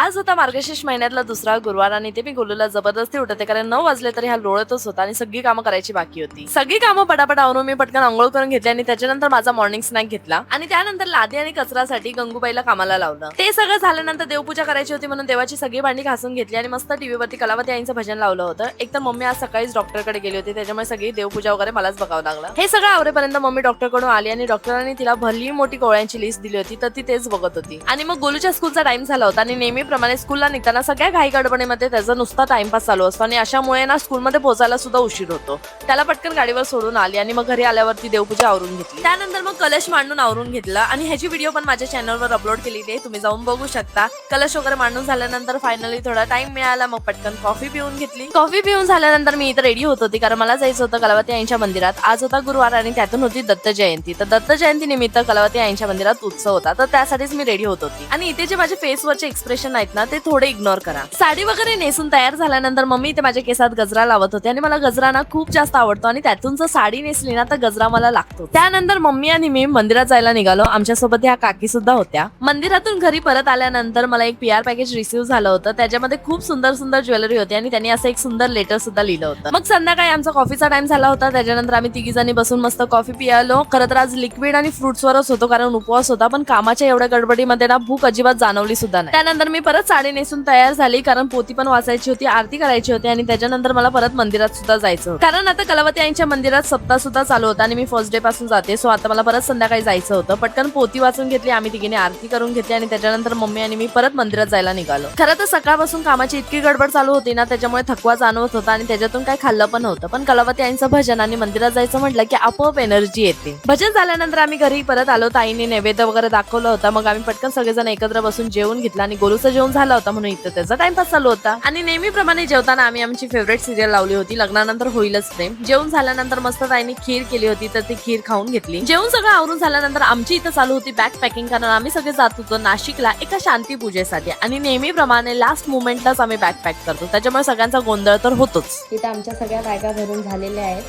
आज होता मार्गशीर्ष महिन्यातला दुसरा गुरुवार आणि ते मी गोलूला जबरदस्ती उठवते कारण 9 वाजले तरी हा लोळतच होता आणि सगळी कामं करायची बाकी होती. सगळी कामं पटापट आवरून मी पटकन अंघोळ करून घेतली आणि त्याच्यानंतर माझा मॉर्निंग स्नॅक घेतला आणि त्यानंतर लादी आणि कचरासाठी गंगूबाईला कामाला लावलं. ते सगळं झाल्यानंतर देवपूजा करायची होती म्हणून देवाची सगळी भांडी घासून घेतली आणि मस्त टीव्हीवरती कलावती आईंचं भजन लावलं होतं. एकतर मम्मी आज सकाळीच डॉक्टरकडे गेली होती त्याच्यामुळे सगळी देवपूजा वगैरे मलाच बघावं लागलं. हे सगळं आवरेपर्यंत मम्मी डॉक्टरकडून आली आणि डॉक्टरांनी तिला भली मोठी गोळ्यांची लिस्ट दिली होती तर ती तेच बघत होती. आणि मग गोलूच्या स्कूलचा टाइम झाला होता आणि नेहमीप्रमाणे स्कूलला निघताना सगळ्या घाई गडबडीमध्ये त्याचा नुसता टाइमपास चालू असतो आणि अशामुळे ना स्कूलमध्ये पोहोचायला सुद्धा उशीर होतो. त्याला पटकन गाडीवर सोडून आली आणि मग घरी आल्यावरती देवपूजा आवरून घेतली. त्यानंतर मग कलश मांडून आवरून घेतला आणि ह्याची व्हिडिओ पण माझ्या चॅनलवर अपलोड केलेली आहे, तुम्ही जाऊन बघू शकता. कलश वगैरे मांडून झाल्यानंतर फायनली थोडा टाइम मिळाला, मग पटकन कॉफी पिऊन घेतली. कॉफी पिऊन झाल्यानंतर मी इथं रेडी होत होती कारण मला जायचं होतं कलावती आईंच्या मंदिरात. आज होता गुरुवार आणि त्यातून होती दत्त जयंती. तर दत्त जयंती निमित्त कलावती आईंच्या मंदिरात उत्सव होता तर त्यासाठीच मी रेडी होत होती. आणि इथे जे माझे फेसवरचे एक्सप्रेशन आहेत ना ते थोडे इग्नोर करा. साडी वगैरे नेसून तयार झाल्यानंतर मम्मी इथे माझ्या केसात गजरा लावत होते आणि मला गजरा ना खूप जास्त आवडतो आणि त्यातून जर साडी नेसली ना तर गजरा मला लागतो. त्यानंतर मम्मी आणि मी मंदिरात जायला निघालो. आमच्यासोबत ह्या काकी सुद्धा होत्या. मंदिरातून घरी परत आल्यानंतर मला एक PR पॅकेज रिसीव्ह झालं होतं. त्याच्यामध्ये खूप सुंदर सुंदर ज्वेलरी होती आणि त्यांनी असं एक सुंदर लेटर सुद्धा लिहिलं होतं. मग संध्याकाळी आमचा कॉफीचा टाइम झाला होता. त्याच्यानंतर आम्ही तिघी जणी बसून मस्त कॉफी पियालो. खरं तर आज लिक्विड आणि फ्रुट्सवरच होतो कारण उपवास होता, पण कामाच्या एवढ्या गडबडीमध्ये ना भूक अजिबात जाणवली सुद्धा नाही. त्यानंतर मी परत साडी नेसून तयार झाली कारण पोथी पण वाचायची होती, आरती करायची होती आणि त्याच्यानंतर मला परत मंदिरात सुद्धा जायचं होतं कारण आता कलावती आईंच्या मंदिरात सप्ताह सुद्धा चालू होता आणि मी फर्स्ट डे पासून जाते. सो आता मला परत संध्याकाळी जायचं होतं. पटकन पोथी वाचून घेतली, आम्ही तिघीने आरती करून घेतली आणि त्याच्यानंतर मम्मी आणि मी परत मंदिरात जायला निघालो. खरं तर सकाळपासून कामाची इतकी गडबड चालू होती ना त्याच्यामुळे थकवा जाणवत होता आणि त्याच्यातून काही खाल्लं पण होतं, पण कलावती आईंचं भजन आणि मंदिरात जायचं म्हटलं की आपोआप एनर्जी येते. भजन झाल्यानंतर आम्ही घरी परत आलो. ताईने नैवेद्य वगैरे दाखवलं होता, मग आम्ही पटकन सगळेजण एकत्र बसून जेवण घेतलं आणि गोलूचं जेवण झालं होतं म्हणून इथं त्याचा टाइमपास चालू होता. आणि नेहमीप्रमाणे जेवताना आम्ही आमची फेवरेट सिरियल लावली होती लग्नानंतर होईलच प्रेम. जेवण झाल्यानंतर मस्त ताईने खीर केली होती तर ती खीर खाऊन घेतली. जेवण सगळं आवरून झाल्यानंतर आमची इथं चालू होती बॅग पॅकिंग कारण आम्ही सगळे जात होतो नाशिकला एका शांती पूजेसाठी आणि नेहमीप्रमाणे लास्ट मोमेंटलाच आम्ही बॅग पॅक करतो त्याच्यामुळे सगळ्यांचा गोंधळ तर होतोच. इथं आमच्या सगळ्या बॅगा भरून झालेल्या आहेत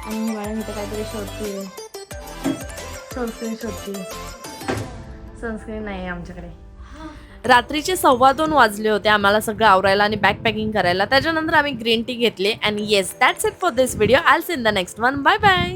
आणि मॅडम इथं काहीतरी शोधते. सनस्क्रीन नाही आहे आमच्याकडे. रात्रीचे 2:15 वाजले होते आम्हाला सगळं आवरायला आणि बॅग पॅकिंग करायला. त्याच्यानंतर आम्ही ग्रीन टी घेतले. And yes, that's it for this video. I will see in the next one. Bye bye.